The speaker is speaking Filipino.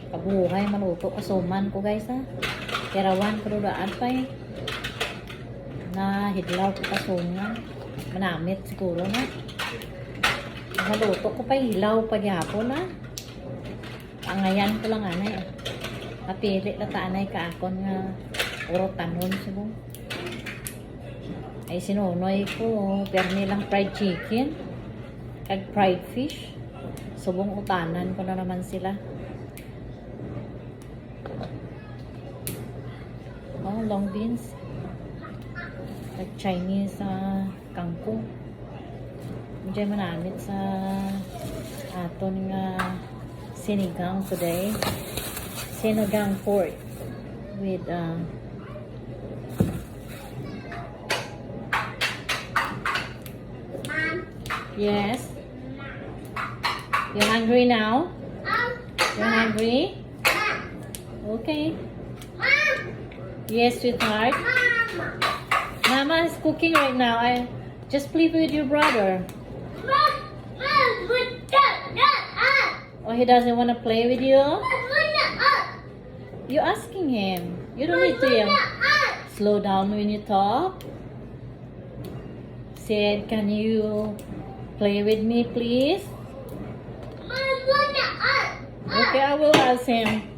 Kabuhay, maluto kasuman ko guys ha. Kerawan ko daan pa eh. Na hidlaw ko kasuman. Manamit siguro na. Maluto ko pa hilaw pagyapon na. Angayan ko lang anay. Napili na taanay kaakon nga urotanon siguro. Ay sinunoy ko permi lang fried chicken kag fried fish. Subong utanan ko na naman sila. Oh, long beans. Kag Chinese kangkong. Diyan manamit sa aton nga sinigang today. Sinigang pork with yes. You hungry now? You hungry? Okay. Yes, sweetheart. Mama is cooking right now. I just play with your brother. Oh, he doesn't want to play with you? You're asking him. You don't need to slow down when you talk. Said, can you play with me, please? Okay, I will ask him.